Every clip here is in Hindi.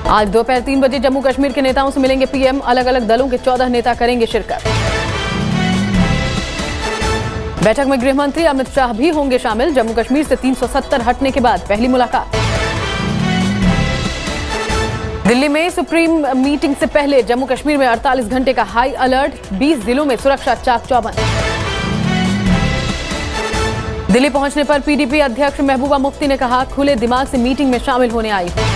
आज दोपहर 3 बजे जम्मू कश्मीर के नेताओं से मिलेंगे पीएम। अलग अलग दलों के 14 नेता करेंगे शिरकत। बैठक में गृह मंत्री अमित शाह भी होंगे शामिल। जम्मू कश्मीर से 370 हटने के बाद पहली मुलाकात। दिल्ली में सुप्रीम मीटिंग से पहले जम्मू कश्मीर में 48 घंटे का हाई अलर्ट। 20 जिलों में सुरक्षा चाक चौबंद। दिल्ली पहुंचने पर पीडीपी अध्यक्ष महबूबा मुफ्ती ने कहा, खुले दिमाग से मीटिंग में शामिल होने आई हूं।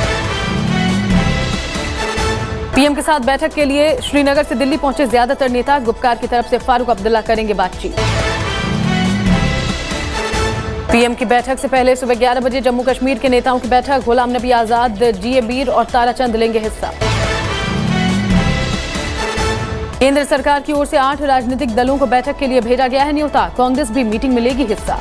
पीएम के साथ बैठक के लिए श्रीनगर से दिल्ली पहुंचे ज्यादातर नेता। गुपकार की तरफ से फारूक अब्दुल्ला करेंगे बातचीत। पीएम की बैठक से पहले सुबह 11 बजे जम्मू कश्मीर के नेताओं की बैठक। गुलाम नबी आजाद, जीए बीर और ताराचंद लेंगे हिस्सा। केंद्र सरकार की ओर से 8 राजनीतिक दलों को बैठक के लिए भेजा गया है न्योता। कांग्रेस भी मीटिंग में लेगी हिस्सा।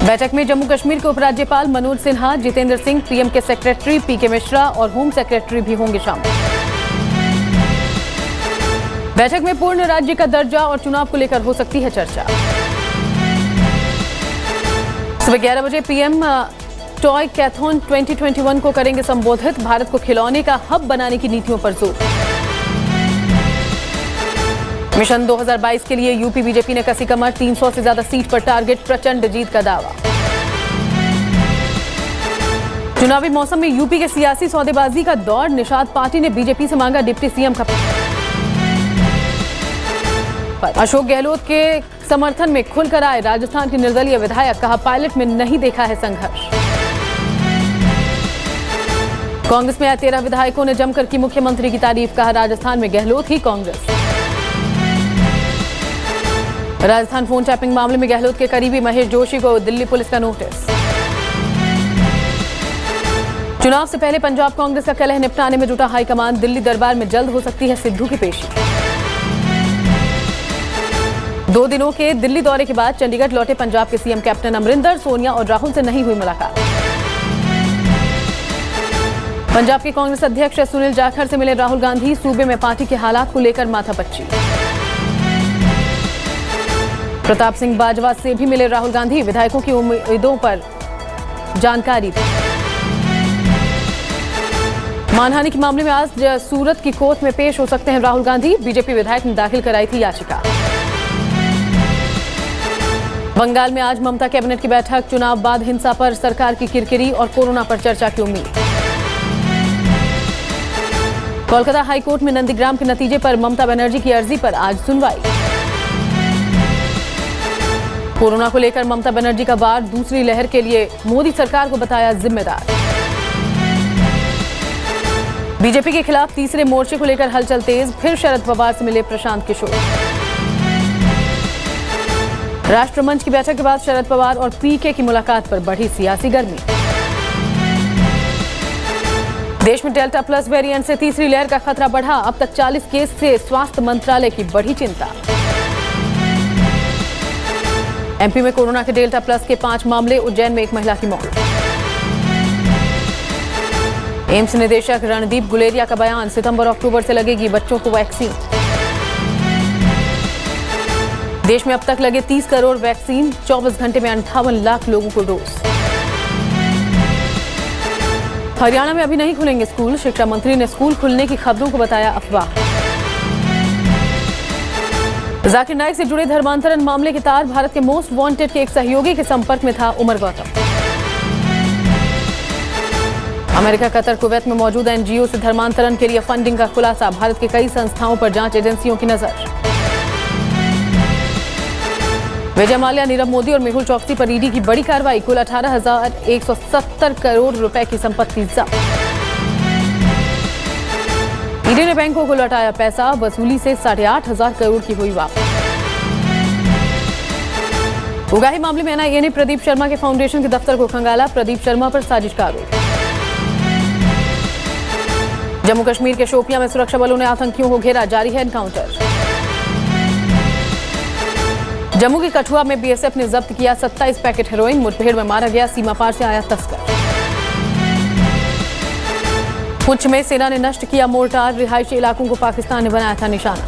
बैठक में जम्मू कश्मीर के उपराज्यपाल मनोज सिन्हा, जितेंद्र सिंह, पीएम के सेक्रेटरी पीके मिश्रा और होम सेक्रेटरी भी होंगे शामिल। बैठक में पूर्ण राज्य का दर्जा और चुनाव को लेकर हो सकती है चर्चा। सुबह 11 बजे पीएम टॉय कैथॉन 2021 को करेंगे संबोधित। भारत को खिलौने का हब बनाने की नीतियों पर जोर। मिशन 2022 के लिए यूपी बीजेपी ने कसी कमर। 300 से ज्यादा सीट पर टारगेट। प्रचंड जीत का दावा। चुनावी मौसम में यूपी के सियासी सौदेबाजी का दौर। निषाद पार्टी ने बीजेपी से मांगा डिप्टी सीएम का। अशोक गहलोत के समर्थन में खुलकर आए राजस्थान के निर्दलीय विधायक। कहा, पायलट में नहीं देखा है संघर्ष। कांग्रेस में आए 13 विधायकों ने जमकर की मुख्यमंत्री की तारीफ। कहा, राजस्थान में गहलोत ही कांग्रेस। राजस्थान फोन टैपिंग मामले में गहलोत के करीबी महेश जोशी को दिल्ली पुलिस का नोटिस। चुनाव से पहले पंजाब कांग्रेस का कलह निपटाने में जुटा हाईकमान। दिल्ली दरबार में जल्द हो सकती है सिद्धू की पेशी। 2 दिनों के दिल्ली दौरे के बाद चंडीगढ़ लौटे पंजाब के सीएम कैप्टन अमरिंदर। सोनिया और राहुल से नहीं हुई मुलाकात। पंजाब के कांग्रेस अध्यक्ष सुनील जाखड़ से मिले राहुल गांधी। सूबे में पार्टी के हालात को लेकर माथापच्ची। प्रताप सिंह बाजवा से भी मिले राहुल गांधी। विधायकों की उम्मीदों पर जानकारी दी। मानहानि के मामले में आज सूरत की कोर्ट में पेश हो सकते हैं राहुल गांधी। बीजेपी विधायक ने दाखिल कराई थी याचिका। बंगाल में आज ममता कैबिनेट की बैठक। चुनाव बाद हिंसा पर सरकार की किरकिरी और कोरोना पर चर्चा की उम्मीद। कोलकाता हाईकोर्ट में नंदीग्राम के नतीजे पर ममता बनर्जी की अर्जी पर आज सुनवाई। कोरोना को लेकर ममता बनर्जी का वार। दूसरी लहर के लिए मोदी सरकार को बताया जिम्मेदार। बीजेपी के खिलाफ तीसरे मोर्चे को लेकर हलचल तेज। फिर शरद पवार से मिले प्रशांत किशोर। राष्ट्रमंच की बैठक के बाद शरद पवार और पीके की मुलाकात पर बढ़ी सियासी गर्मी। देश में डेल्टा प्लस वेरिएंट से तीसरी लहर का खतरा बढ़ा। अब तक 40 केस से स्वास्थ्य मंत्रालय की बढ़ी चिंता। एमपी में कोरोना के डेल्टा प्लस के 5 मामले। उज्जैन में एक महिला की मौत। एम्स निदेशक रणदीप गुलेरिया का बयान, सितंबर-अक्टूबर से लगेगी बच्चों को वैक्सीन। देश में अब तक लगे 30 करोड़ वैक्सीन। 24 घंटे में 58 लाख लोगों को डोज। हरियाणा में अभी नहीं खुलेंगे स्कूल। शिक्षा मंत्री ने स्कूल खुलने की खबरों को बताया अफवाह। जाकिर नाइक से जुड़े धर्मांतरण मामले के तार। भारत के मोस्ट वांटेड के एक सहयोगी के संपर्क में था Umar Gautam. America, Qatar, Kuwait में मौजूद एनजीओ से धर्मांतरण के लिए फंडिंग का खुलासा। भारत के कई संस्थाओं पर जांच एजेंसियों की नजर। विजय माल्या, नीरव मोदी और मेहुल चौकसी पर ईडी की बड़ी कार्रवाई। कुल 18,170 करोड़ रुपए की संपत्ति जब्त। ईडी ने बैंकों को लौटाया पैसा। वसूली से 8,500 करोड़ की हुई वापसी। उगाही मामले में एनआईए ने प्रदीप शर्मा के फाउंडेशन के दफ्तर को खंगाला। प्रदीप शर्मा पर साजिश का आरोप। जम्मू कश्मीर के शोपियां में सुरक्षा बलों ने आतंकियों को घेरा। जारी है एनकाउंटर। जम्मू के कठुआ में बीएसएफ ने जब्त किया 27 पैकेट हेरोइन। मुठभेड़ में मारा गया सीमा पार से आया तस्कर। पुंछ में सेना ने नष्ट किया मोर्टार। रिहायशी इलाकों को पाकिस्तान ने बनाया था निशाना।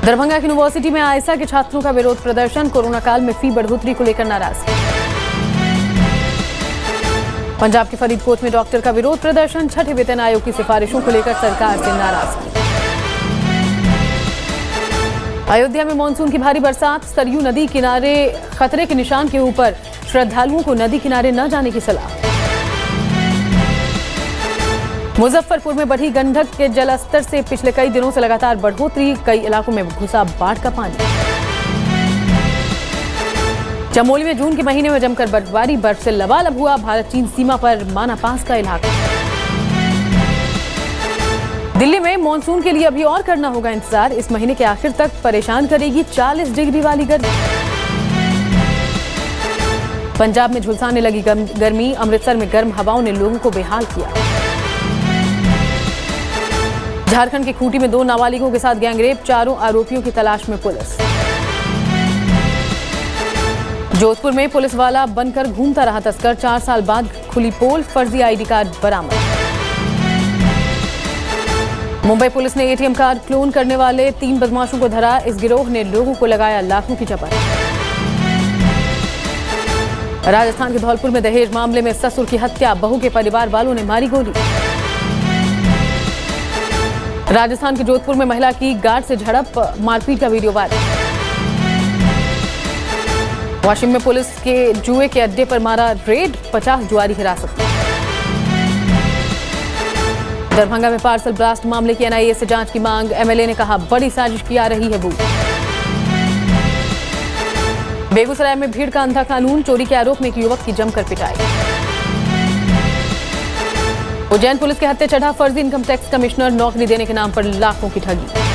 दरभंगा की यूनिवर्सिटी में आयसा के छात्रों का विरोध प्रदर्शन। कोरोना काल में फी बढ़ोतरी को लेकर नाराजगी। पंजाब के फरीदकोट में डॉक्टर का विरोध प्रदर्शन, छठे वेतन आयोग की सिफारिशों को लेकर सरकार से नाराजगी। अयोध्या में मानसून की भारी बरसात, सरयू नदी किनारे खतरे के निशान के ऊपर, श्रद्धालुओं को नदी किनारे न जाने की सलाह। मुजफ्फरपुर में बढ़ी गंडक के जलस्तर से पिछले कई दिनों से लगातार बढ़ोतरी, कई इलाकों में घुसा बाढ़ का पानी। चमोली में जून के महीने में जमकर बर्फबारी, बर्फ से लबालब हुआ भारत चीन सीमा पर माना पास का इलाका। दिल्ली में मानसून के लिए अभी और करना होगा इंतजार, इस महीने के आखिर तक परेशान करेगी 40 डिग्री वाली गर्मी। पंजाब में झुलसाने लगी गर्मी, अमृतसर में गर्म हवाओं ने लोगों को बेहाल किया। झारखंड के खूंटी में 2 नाबालिगों के साथ गैंगरेप, 4 आरोपियों की तलाश में पुलिस। जोधपुर में पुलिस वाला बनकर घूमता रहा तस्कर, 4 साल बाद खुली पोल, फर्जी आईडी कार्ड बरामद। मुंबई पुलिस ने एटीएम कार्ड क्लोन करने वाले 3 बदमाशों को धरा, इस गिरोह ने लोगों को लगाया लाखों की चपत। राजस्थान के धौलपुर में दहेज मामले में ससुर की हत्या, बहू के परिवार वालों ने मारी गोली। राजस्थान के जोधपुर में महिला की गार्ड से झड़प, मारपीट का वीडियो वायरल। वाशिम में पुलिस के जुए के अड्डे पर मारा रेड, 50 जुआरी हिरासत में। दरभंगा में पार्सल ब्लास्ट मामले की एनआईए से जांच की मांग, एमएलए ने कहा बड़ी साजिश की आ रही है बू। बेगूसराय में भीड़ का अंधा कानून, चोरी के आरोप में एक युवक की जमकर पिटाई। उज्जैन पुलिस के हत्थे चढ़ा फर्जी इनकम टैक्स कमिश्नर, नौकरी देने के नाम पर लाखों की ठगी।